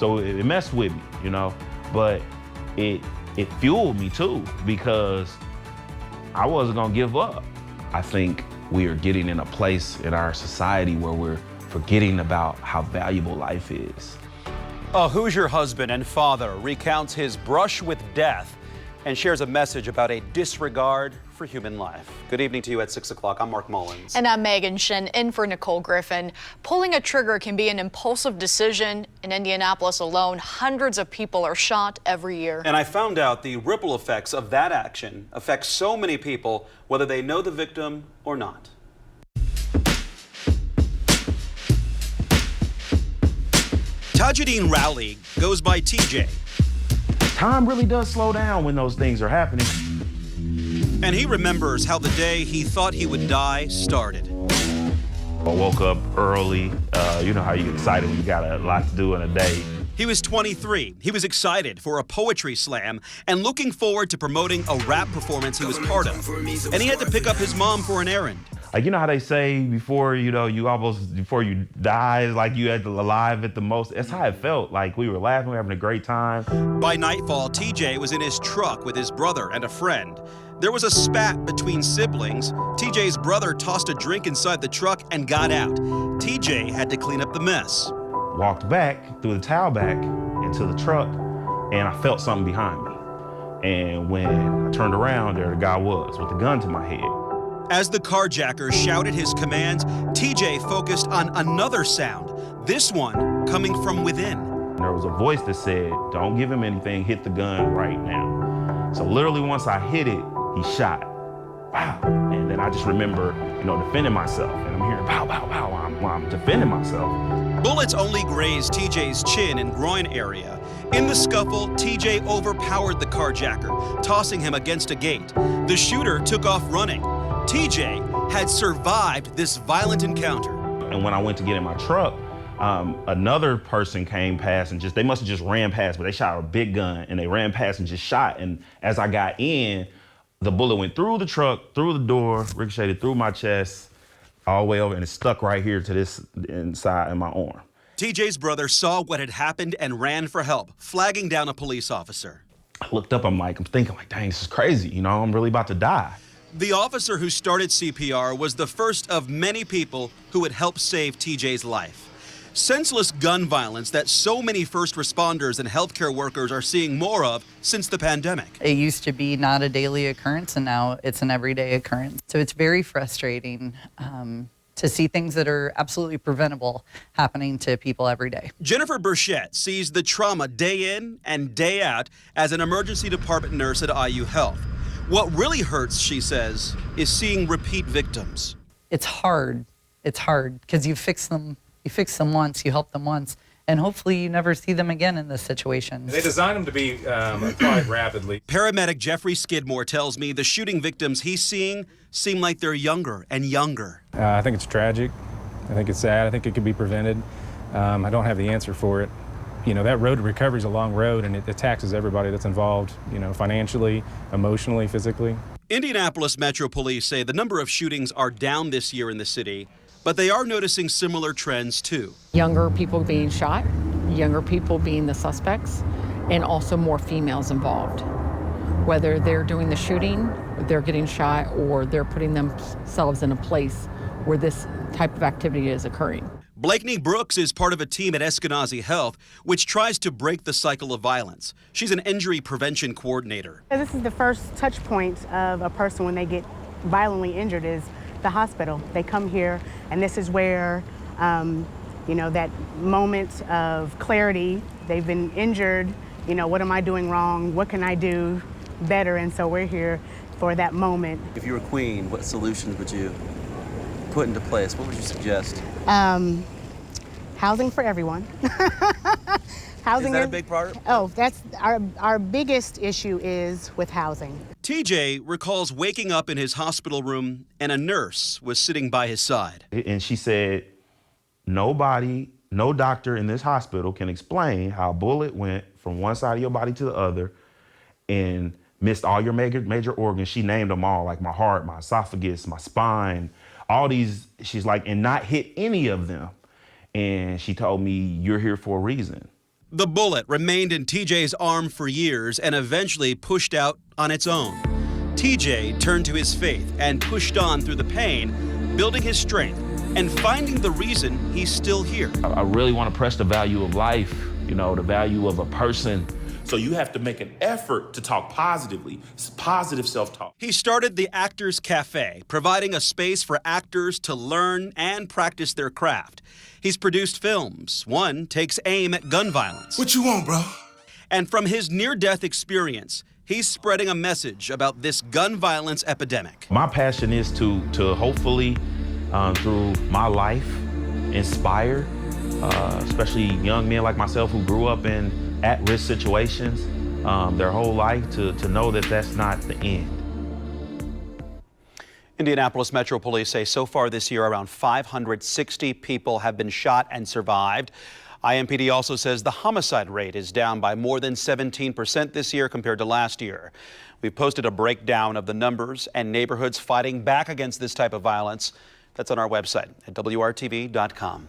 So it messed with me, you know, but it fueled me too, because I wasn't gonna give up. I think we are getting in a place in our society where we're forgetting about how valuable life is. A Hoosier husband and father recounts his brush with death and shares a message about a disregard for human life. Good evening to you at 6 o'clock. I'm Marc Mullins. And I'm Megan Shin, in for Nicole Griffin. Pulling a trigger can be an impulsive decision. In Indianapolis alone, hundreds of people are shot every year. And I found out the ripple effects of that action affect so many people, whether they know the victim or not. Tajuddin Rowley goes by TJ. Time really does slow down when those things are happening. And he remembers how the day he thought he would die started. I woke up early. You know how you get excited when you got a lot to do in a day. He was 23. He was excited for a poetry slam and looking forward to promoting a rap performance he was part of. And he had to pick up his mom for an errand. Like, you know how they say before, before you die, it's like you had alive at the most. That's how it felt. Like, we were laughing, we were having a great time. By nightfall, TJ was in his truck with his brother and a friend. There was a spat between siblings. TJ's brother tossed a drink inside the truck and got out. TJ had to clean up the mess. Walked back, threw the towel back into the truck, and I felt something behind me. And when I turned around, there the guy was with a gun to my head. As the carjacker shouted his commands, TJ focused on another sound, this one coming from within. There was a voice that said, "Don't give him anything, hit the gun right now." So literally once I hit it, he shot. Wow. And then I just remember, defending myself. And I'm hearing pow, pow, pow while I'm defending myself. Bullets only grazed TJ's chin and groin area. In the scuffle, TJ overpowered the carjacker, tossing him against a gate. The shooter took off running. TJ had survived this violent encounter. And when I went to get in my truck, another person came past and they must have just ran past, but they shot a big gun and they ran past and just shot. And as I got in, the bullet went through the truck, through the door, ricocheted through my chest, all the way over, and it stuck right here to this inside in my arm. TJ's brother saw what had happened and ran for help, flagging down a police officer. I looked up, I'm thinking, dang, this is crazy. I'm really about to die. The officer who started CPR was the first of many people who would help save TJ's life. Senseless gun violence that so many first responders and healthcare workers are seeing more of since the pandemic. It used to be not a daily occurrence, and now it's an everyday occurrence. So it's very frustrating to see things that are absolutely preventable happening to people every day. Jennifer Burchett sees the trauma day in and day out as an emergency department nurse at IU Health. What really hurts, she says, is seeing repeat victims. It's hard. It's hard because you fix them once, you help them once, and hopefully you never see them again in this situation. They designed them to be applied rapidly. Paramedic Jeffrey Skidmore tells me the shooting victims he's seeing seem like they're younger and younger. I think it's tragic. I think it's sad. I think it could be prevented. I don't have the answer for it. That road to recovery is a long road, and it taxes everybody that's involved, financially, emotionally, physically. Indianapolis Metro Police say the number of shootings are down this year in the city, but they are noticing similar trends too. Younger people being shot, younger people being the suspects, and also more females involved. Whether they're doing the shooting, they're getting shot, or they're putting themselves in a place where this type of activity is occurring. Blakeney Brooks is part of a team at Eskenazi Health, which tries to break the cycle of violence. She's an injury prevention coordinator. This is the first touch point of a person when they get violently injured is the hospital. They come here, and this is where, that moment of clarity. They've been injured. What am I doing wrong? What can I do better? And so we're here for that moment. If you were queen, what solutions would you put into place? What would you suggest? Housing for everyone. Housing is that a big part? Oh, that's our biggest issue is with housing. TJ recalls waking up in his hospital room and a nurse was sitting by his side. And she said, no doctor in this hospital can explain how a bullet went from one side of your body to the other and missed all your major organs. She named them all, like my heart, my esophagus, my spine, all these. She's like, and not hit any of them. And she told me, you're here for a reason. The bullet remained in TJ's arm for years and eventually pushed out on its own. TJ turned to his faith and pushed on through the pain, building his strength and finding the reason he's still here. I really want to press the value of life, you know, the value of a person. So you have to make an effort to talk positively, positive self-talk. He started the Actors Cafe, providing a space for actors to learn and practice their craft. He's produced films. One takes aim at gun violence. What you want, bro? And from his near-death experience, he's spreading a message about this gun violence epidemic. My passion is to hopefully, through my life, inspire, especially young men like myself who grew up in at-risk situations their whole life to know that that's not the end. Indianapolis Metro Police say so far this year around 560 people have been shot and survived. IMPD also says the homicide rate is down by more than 17% this year compared to last year. We've posted a breakdown of the numbers and neighborhoods fighting back against this type of violence. That's on our website at WRTV.com.